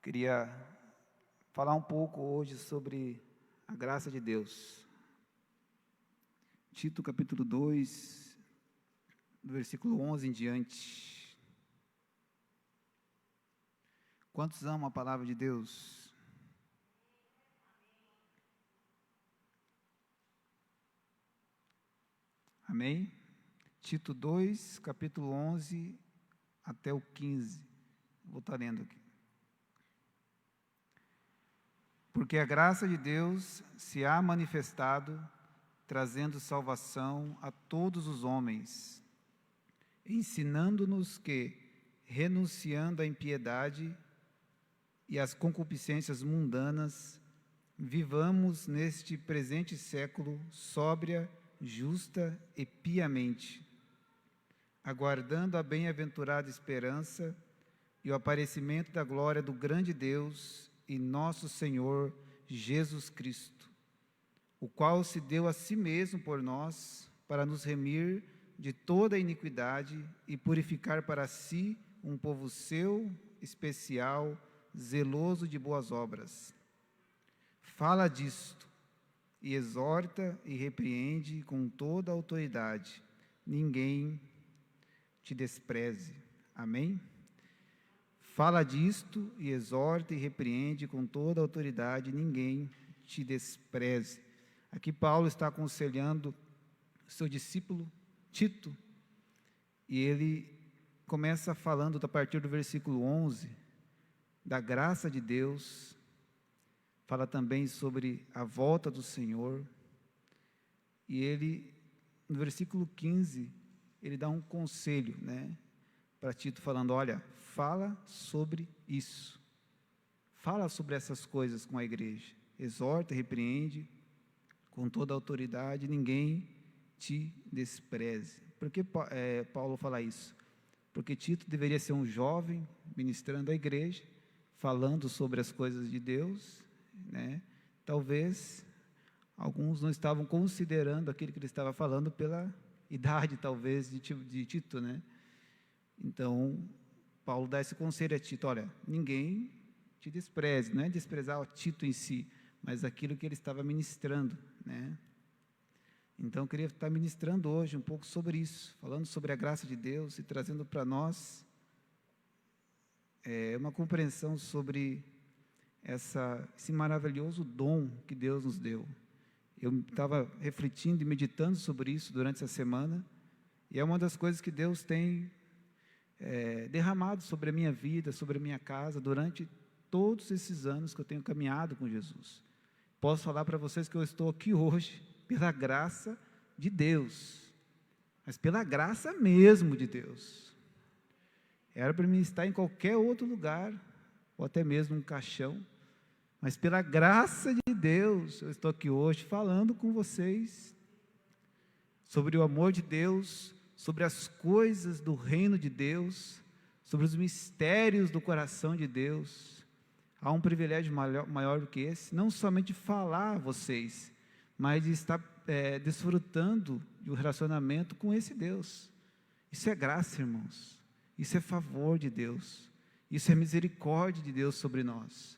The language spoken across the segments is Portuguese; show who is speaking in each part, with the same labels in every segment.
Speaker 1: Queria falar um pouco hoje sobre a graça de Deus. Tito capítulo 2, do versículo 11 em diante. Quantos amam a palavra de Deus? Amém? Tito 2, capítulo 11 até o 15. Vou estar lendo aqui. Porque a graça de Deus se há manifestado, trazendo salvação a todos os homens, ensinando-nos que, renunciando à impiedade e às concupiscências mundanas, vivamos neste presente século sóbria, justa e piamente, aguardando a bem-aventurada esperança e o aparecimento da glória do grande Deus e nosso Senhor Jesus Cristo, o qual se deu a si mesmo por nós, para nos remir de toda a iniquidade e purificar para si um povo seu, especial, zeloso de boas obras. Fala disto, e exorta e repreende com toda a autoridade. Ninguém te despreze. Amém? Fala disto e exorta e repreende com toda a autoridade, ninguém te despreze. Aqui Paulo está aconselhando seu discípulo Tito, e ele começa falando a partir do versículo 11, da graça de Deus, fala também sobre a volta do Senhor, e ele, no versículo 15, ele dá um conselho, para Tito, falando, olha, fala sobre isso, fala sobre essas coisas com a igreja, exorta e repreende com toda a autoridade, ninguém te despreze. Por que Paulo fala isso? Porque Tito deveria ser um jovem, ministrando à igreja, falando sobre as coisas de Deus, Talvez, alguns não estavam considerando aquilo que ele estava falando pela idade, talvez, de Tito, Então, Paulo dá esse conselho a Tito, olha, ninguém te despreze, não é desprezar o Tito em si, mas aquilo que ele estava ministrando, Então, eu queria estar ministrando hoje um pouco sobre isso, falando sobre a graça de Deus e trazendo para nós uma compreensão sobre esse maravilhoso dom que Deus nos deu. Eu estava refletindo e meditando sobre isso durante essa semana, e é uma das coisas que Deus tem derramado sobre a minha vida, sobre a minha casa, durante todos esses anos que eu tenho caminhado com Jesus. Posso falar para vocês que eu estou aqui hoje pela graça de Deus, mas pela graça mesmo de Deus. Era para mim estar em qualquer outro lugar, ou até mesmo um caixão, mas pela graça de Deus, eu estou aqui hoje falando com vocês sobre o amor de Deus, sobre as coisas do reino de Deus, sobre os mistérios do coração de Deus. Há um privilégio maior do que esse, não somente falar a vocês, mas de estar desfrutando de um relacionamento com esse Deus. Isso é graça, irmãos, isso é favor de Deus, isso é misericórdia de Deus sobre nós.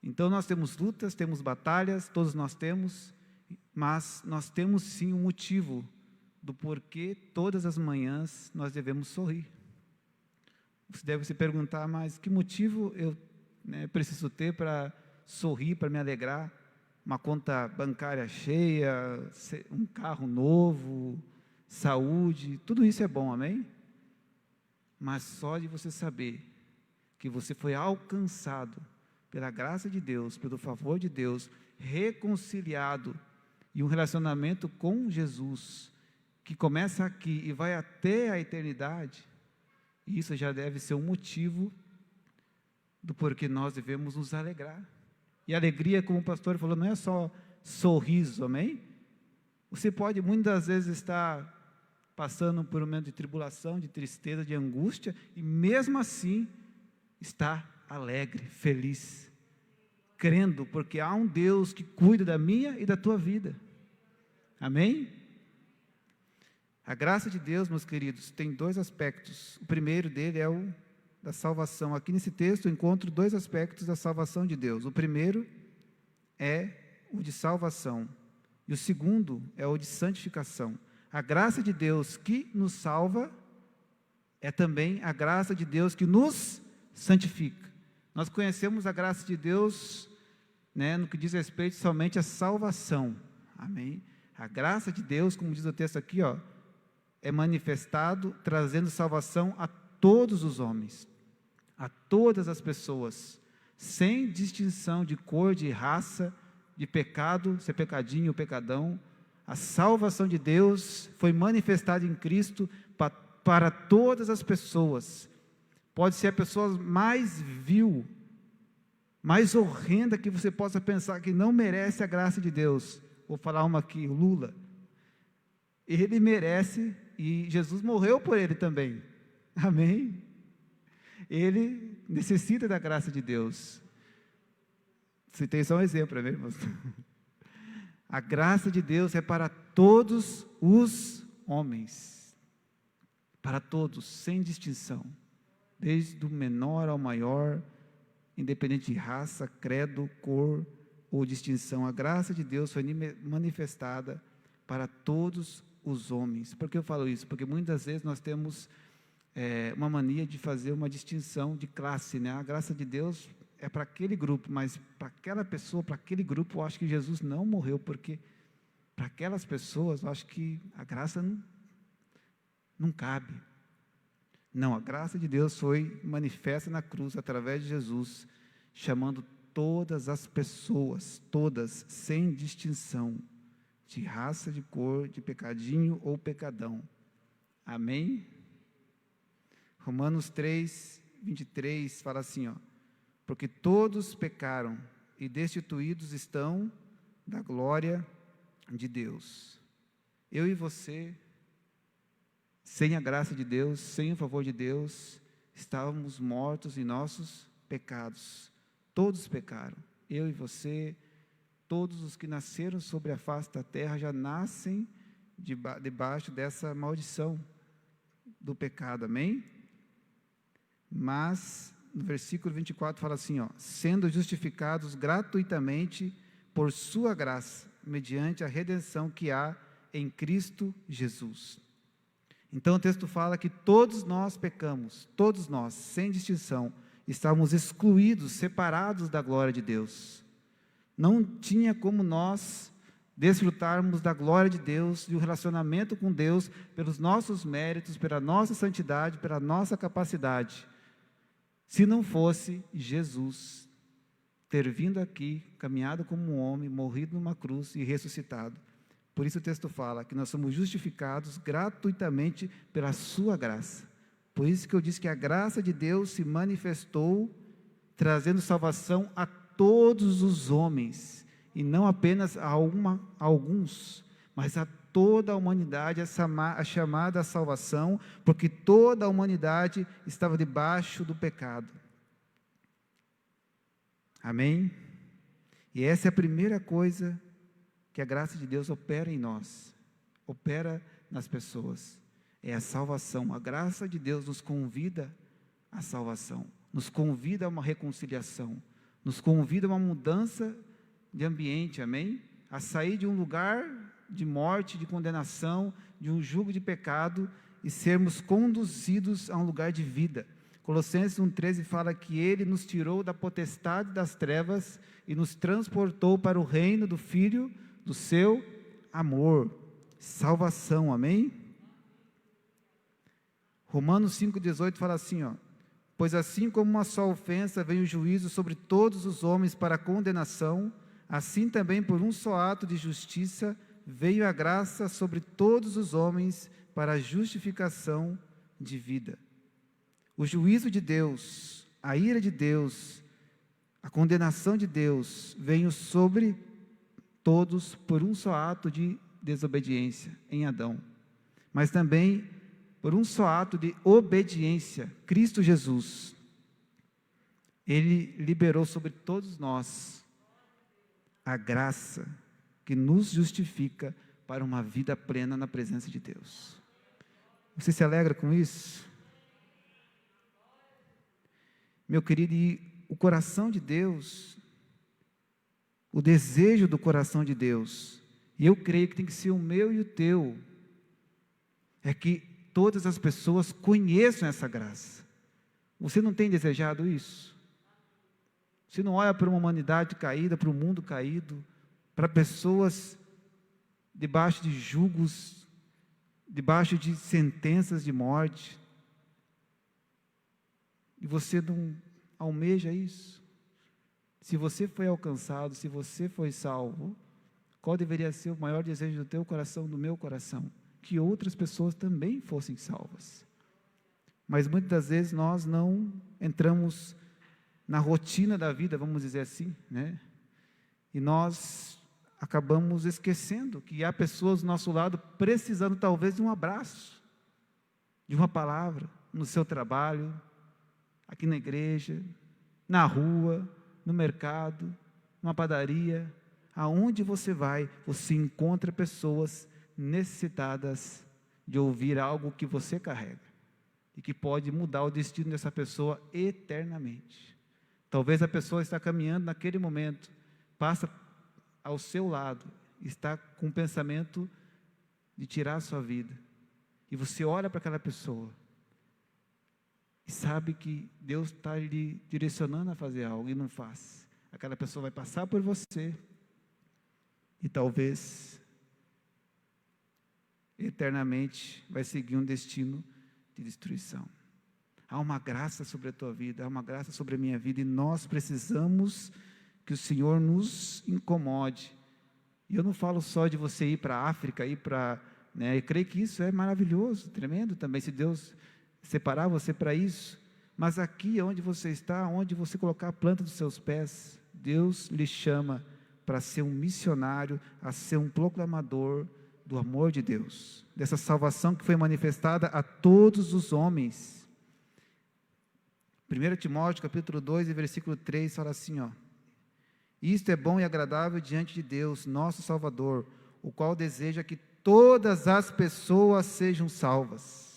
Speaker 1: Então nós temos lutas, temos batalhas, todos nós temos, mas nós temos sim um motivo do porquê todas as manhãs nós devemos sorrir. Você deve se perguntar, mas que motivo eu preciso ter para sorrir, para me alegrar? Uma conta bancária cheia, um carro novo, saúde, tudo isso é bom, amém? Mas só de você saber que você foi alcançado pela graça de Deus, pelo favor de Deus, reconciliado, e um relacionamento com Jesus, que começa aqui e vai até a eternidade, isso já deve ser um motivo do porquê nós devemos nos alegrar. E alegria, como o pastor falou, não é só sorriso, amém? Você pode muitas vezes estar passando por um momento de tribulação, de tristeza, de angústia, e mesmo assim está alegre, feliz, crendo, porque há um Deus que cuida da minha e da tua vida. Amém? A graça de Deus, meus queridos, tem dois aspectos. O primeiro dele é da salvação. Aqui nesse texto eu encontro dois aspectos da salvação de Deus. O primeiro é o de salvação e o segundo é o de santificação. A graça de Deus que nos salva é também a graça de Deus que nos santifica. Nós conhecemos a graça de Deus, no que diz respeito somente à salvação. Amém? A graça de Deus, como diz o texto aqui, é manifestado trazendo salvação a todos os homens, a todas as pessoas, sem distinção de cor, de raça, de pecado, se é pecadinho ou pecadão. A salvação de Deus foi manifestada em Cristo para todas as pessoas. Pode ser a pessoa mais vil, mais horrenda que você possa pensar, que não merece a graça de Deus. Vou falar uma aqui, o Lula. Ele merece, e Jesus morreu por ele também. Amém? Ele necessita da graça de Deus. Citei só um exemplo, né, irmãos? A graça de Deus é para todos os homens. Para todos, sem distinção. Desde o menor ao maior, independente de raça, credo, cor ou distinção. A graça de Deus foi manifestada para todos os homens. Por que eu falo isso? Porque muitas vezes nós temos uma mania de fazer uma distinção de classe, né? A graça de Deus é para aquele grupo, mas para aquela pessoa, para aquele grupo, eu acho que Jesus não morreu, porque para aquelas pessoas, eu acho que a graça não cabe. Não, a graça de Deus foi manifesta na cruz, através de Jesus, chamando todas as pessoas, todas, sem distinção, de raça, de cor, de pecadinho ou pecadão. Amém? Romanos 3, 23, fala assim, porque todos pecaram e destituídos estão da glória de Deus. Eu e você, sem a graça de Deus, sem o favor de Deus, estávamos mortos em nossos pecados. Todos pecaram. Eu e você, todos os que nasceram sobre a face da terra já nascem debaixo dessa maldição do pecado. Amém? Mas no versículo 24 fala assim, sendo justificados gratuitamente por sua graça, mediante a redenção que há em Cristo Jesus. Então o texto fala que todos nós pecamos, todos nós, sem distinção, estávamos excluídos, separados da glória de Deus. Não tinha como nós desfrutarmos da glória de Deus, de um relacionamento com Deus, pelos nossos méritos, pela nossa santidade, pela nossa capacidade, se não fosse Jesus ter vindo aqui, caminhado como um homem, morrido numa cruz e ressuscitado. Por isso o texto fala que nós somos justificados gratuitamente pela sua graça. Por isso que eu disse que a graça de Deus se manifestou, trazendo salvação a todos os homens, e não apenas a alguns, mas a toda a humanidade, a chamada à salvação, porque toda a humanidade estava debaixo do pecado. Amém? E essa é a primeira coisa que a graça de Deus opera em nós, opera nas pessoas, é a salvação. A graça de Deus nos convida à salvação, nos convida a uma reconciliação, nos convida a uma mudança de ambiente, amém? A sair de um lugar de morte, de condenação, de um jugo de pecado, e sermos conduzidos a um lugar de vida. Colossenses 1,13 fala que Ele nos tirou da potestade das trevas e nos transportou para o reino do Filho do seu amor, salvação, amém? Romanos 5,18 fala assim, pois assim como uma só ofensa veio o juízo sobre todos os homens para condenação, assim também por um só ato de justiça veio a graça sobre todos os homens para a justificação de vida. O juízo de Deus, a ira de Deus, a condenação de Deus veio sobre todos por um só ato de desobediência em Adão, mas também por um só ato de obediência, Cristo Jesus. Ele liberou sobre todos nós a graça que nos justifica para uma vida plena na presença de Deus. Você se alegra com isso? meu querido, e o coração de Deus, o desejo do coração de Deus, e eu creio que tem que ser o meu e o teu, é que todas as pessoas conheçam essa graça. Você não tem desejado isso? Você não olha para uma humanidade caída, para o mundo caído, para pessoas debaixo de julgos, debaixo de sentenças de morte, e você não almeja isso? Se você foi alcançado, se você foi salvo, qual deveria ser o maior desejo do teu coração, do meu coração? Que outras pessoas também fossem salvas. Mas muitas das vezes nós não entramos na rotina da vida, vamos dizer assim, né? E nós acabamos esquecendo que há pessoas do nosso lado precisando talvez de um abraço, de uma palavra, no seu trabalho, aqui na igreja, na rua, no mercado, numa padaria, aonde você vai, você encontra pessoas necessitadas de ouvir algo que você carrega e que pode mudar o destino dessa pessoa eternamente. Talvez a pessoa está caminhando naquele momento, passa ao seu lado, está com o pensamento de tirar a sua vida, e você olha para aquela pessoa e sabe que Deus está lhe direcionando a fazer algo e não faz. Aquela pessoa vai passar por você e talvez eternamente vai seguir um destino de destruição. Há uma graça sobre a tua vida, há uma graça sobre a minha vida, e nós precisamos que o Senhor nos incomode. E eu não falo só de você ir para a África, né, eu creio que isso é maravilhoso, tremendo também, se Deus separar você para isso, mas aqui onde você está, onde você colocar a planta dos seus pés, Deus lhe chama para ser um missionário, a ser um proclamador do amor de Deus, dessa salvação que foi manifestada a todos os homens. 1 Timóteo capítulo 2 e versículo 3 fala assim, isto é bom e agradável diante de Deus, nosso Salvador, o qual deseja que todas as pessoas sejam salvas.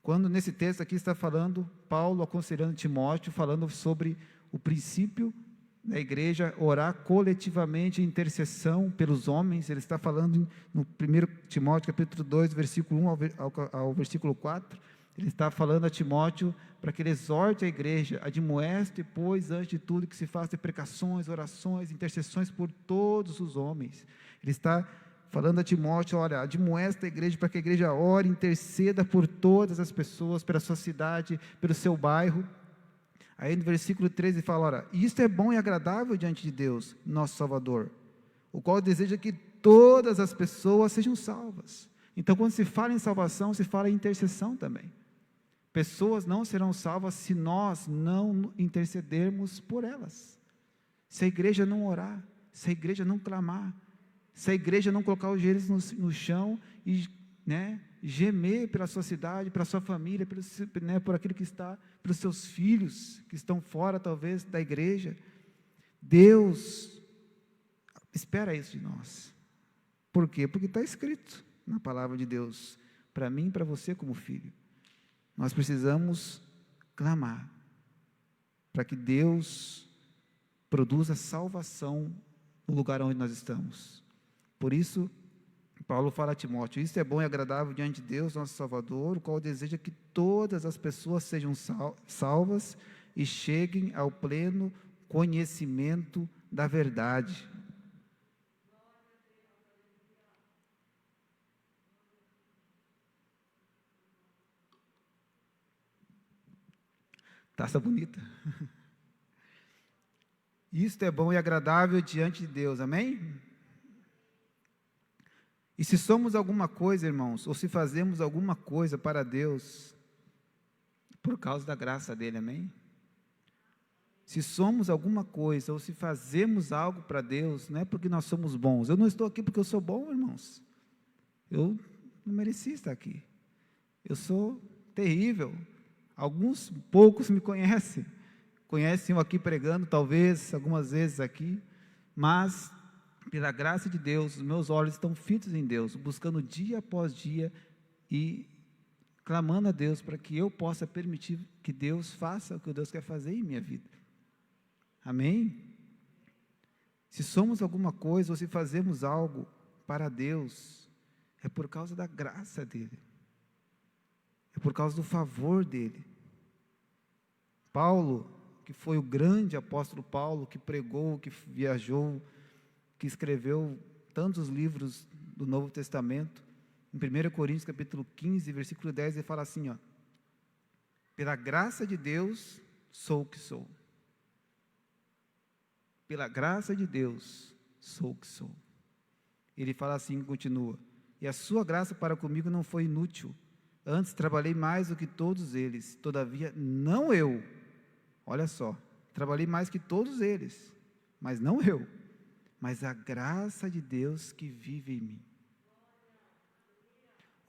Speaker 1: Quando nesse texto aqui está falando, Paulo aconselhando Timóteo, falando sobre o princípio da igreja orar coletivamente em intercessão pelos homens. Ele está falando no 1 Timóteo capítulo 2, versículo 1 ao versículo 4, ele está falando a Timóteo para que ele exorte a igreja, admoeste, pois, antes de tudo, que se faça precações, orações, intercessões por todos os homens. Ele está falando a Timóteo, olha, admoesta a igreja para que a igreja ore, interceda por todas as pessoas, pela sua cidade, pelo seu bairro. Aí no versículo 13 ele fala, olha, isto é bom e agradável diante de Deus, nosso Salvador, o qual deseja que todas as pessoas sejam salvas. Então, quando se fala em salvação, se fala em intercessão também. Pessoas não serão salvas se nós não intercedermos por elas. Se a igreja não orar, se a igreja não clamar, se a igreja não colocar os joelhos no chão e, né, gemer pela sua cidade, pela sua família, por aquilo que está, pelos seus filhos que estão fora talvez da igreja, Deus espera isso de nós. Por quê? Porque está escrito na palavra de Deus, para mim e para você como filho. Nós precisamos clamar para que Deus produza salvação no lugar onde nós estamos. Por isso, Paulo fala a Timóteo, isso é bom e agradável diante de Deus, nosso Salvador, o qual deseja que todas as pessoas sejam salvas e cheguem ao pleno conhecimento da verdade. Taça bonita. Isto é bom e agradável diante de Deus, amém? E se somos alguma coisa, irmãos, ou se fazemos alguma coisa para Deus, por causa da graça dele, amém? Se somos alguma coisa, ou se fazemos algo para Deus, não é porque nós somos bons. Eu não estou aqui porque eu sou bom, irmãos. Eu não merecia estar aqui. Eu sou terrível. Alguns, poucos me conhecem eu aqui pregando, talvez, algumas vezes aqui, mas, pela graça de Deus, os meus olhos estão fitos em Deus, buscando dia após dia, e clamando a Deus para que eu possa permitir que Deus faça o que Deus quer fazer em minha vida. Amém? Se somos alguma coisa ou se fazemos algo para Deus, é por causa da graça dEle, é por causa do favor dEle. Paulo, que foi o grande apóstolo Paulo, que pregou, que viajou, que escreveu tantos livros do Novo Testamento, em 1 Coríntios capítulo 15, versículo 10, ele fala assim, ó: pela graça de Deus sou o que sou. Pela graça de Deus sou o que sou. Ele fala assim, continua: e a sua graça para comigo não foi inútil, antes trabalhei mais do que todos eles, todavia não eu, olha só, trabalhei mais que todos eles, mas não eu, mas a graça de Deus que vive em mim.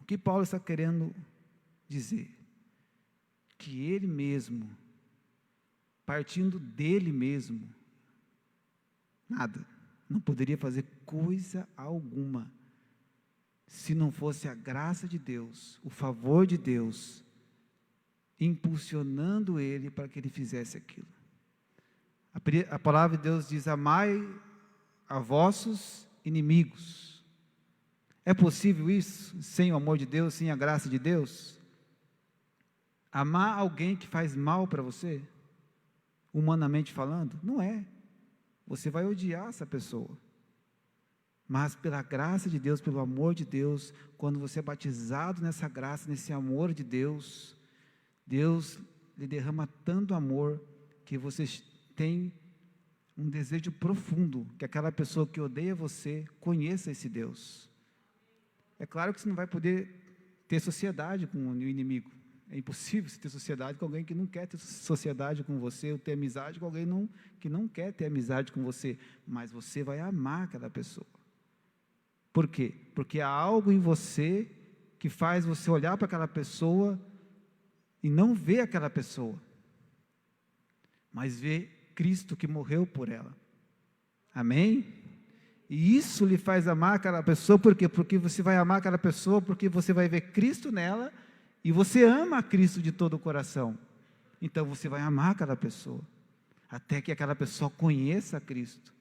Speaker 1: O que Paulo está querendo dizer? Que ele mesmo, partindo dele mesmo, nada, não poderia fazer coisa alguma, se não fosse a graça de Deus, o favor de Deus, impulsionando ele para que ele fizesse aquilo. A palavra de Deus diz: amai a vossos inimigos. É possível isso sem o amor de Deus, sem a graça de Deus? Amar alguém que faz mal para você, humanamente falando? Não é. Você vai odiar essa pessoa. Mas pela graça de Deus, pelo amor de Deus, quando você é batizado nessa graça, nesse amor de Deus, Deus lhe derrama tanto amor que você tem um desejo profundo que aquela pessoa que odeia você conheça esse Deus. É claro que você não vai poder ter sociedade com o inimigo. É impossível você ter sociedade com alguém que não quer ter sociedade com você, ou ter amizade com alguém que não quer ter amizade com você. Mas você vai amar aquela pessoa. Por quê? Porque há algo em você que faz você olhar para aquela pessoa e não ver aquela pessoa, mas ver Cristo que morreu por ela. Amém? E isso lhe faz amar aquela pessoa. Por quê? Porque você vai amar aquela pessoa porque você vai ver Cristo nela e você ama a Cristo de todo o coração. Então você vai amar aquela pessoa até que aquela pessoa conheça a Cristo.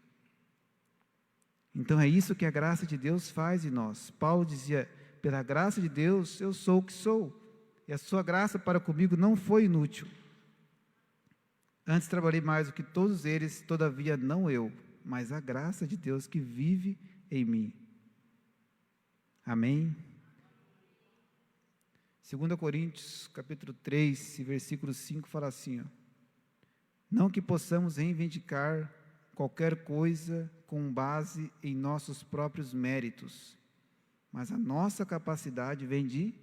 Speaker 1: Então é isso que a graça de Deus faz em nós. Paulo dizia: pela graça de Deus eu sou o que sou, e a sua graça para comigo não foi inútil. Antes trabalhei mais do que todos eles, todavia não eu, mas a graça de Deus que vive em mim. Amém? 2 Coríntios, capítulo 3, versículo 5, fala assim, ó: não que possamos reivindicar qualquer coisa com base em nossos próprios méritos, mas a nossa capacidade vem de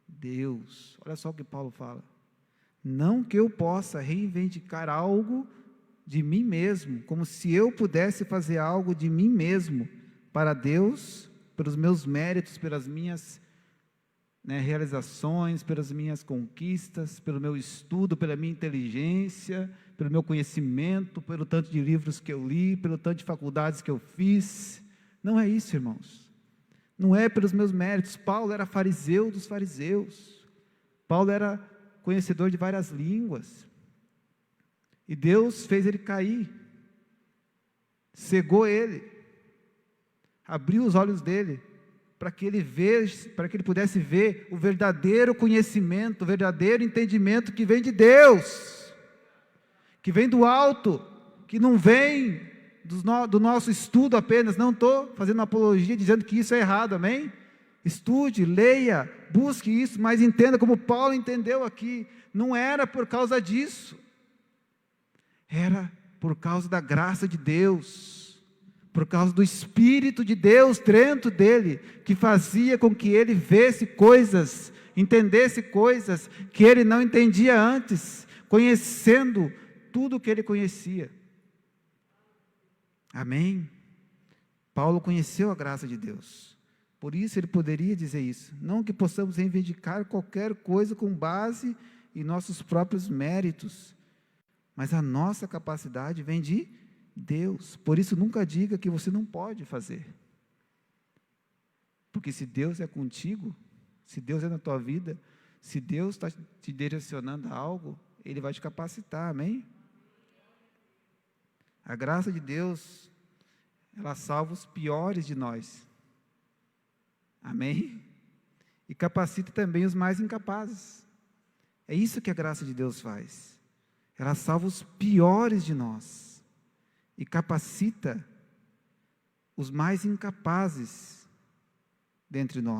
Speaker 1: Deus. Olha só o que Paulo fala: não que eu possa reivindicar algo de mim mesmo, como se eu pudesse fazer algo de mim mesmo para Deus, pelos meus méritos, pelas minhas realizações, pelas minhas conquistas, pelo meu estudo, pela minha inteligência, pelo meu conhecimento, pelo tanto de livros que eu li, pelo tanto de faculdades que eu fiz. Não é isso, irmãos. Não é pelos meus méritos. Paulo era fariseu dos fariseus. Paulo era conhecedor de várias línguas. E Deus fez ele cair, cegou ele, abriu os olhos dele, para que ele pudesse ver o verdadeiro conhecimento, o verdadeiro entendimento que vem de Deus, que vem do alto, que não vem do nosso estudo apenas. Não estou fazendo apologia dizendo que isso é errado, amém? Estude, leia, busque isso, mas entenda como Paulo entendeu aqui. Não era por causa disso, era por causa da graça de Deus, por causa do Espírito de Deus dentro dele, que fazia com que ele visse coisas, entendesse coisas que ele não entendia antes, conhecendo tudo o que ele conhecia. Amém? Paulo conheceu a graça de Deus, por isso ele poderia dizer isso. Não que possamos reivindicar qualquer coisa com base em nossos próprios méritos, mas a nossa capacidade vem de Deus. Por isso nunca diga que você não pode fazer, porque se Deus é contigo, se Deus é na tua vida, Se Deus está te direcionando a algo, Ele vai te capacitar, amém? A graça de Deus, ela salva os piores de nós, amém? E capacita também os mais incapazes. É isso que a graça de Deus faz. Ela salva os piores de nós e capacita os mais incapazes dentre nós.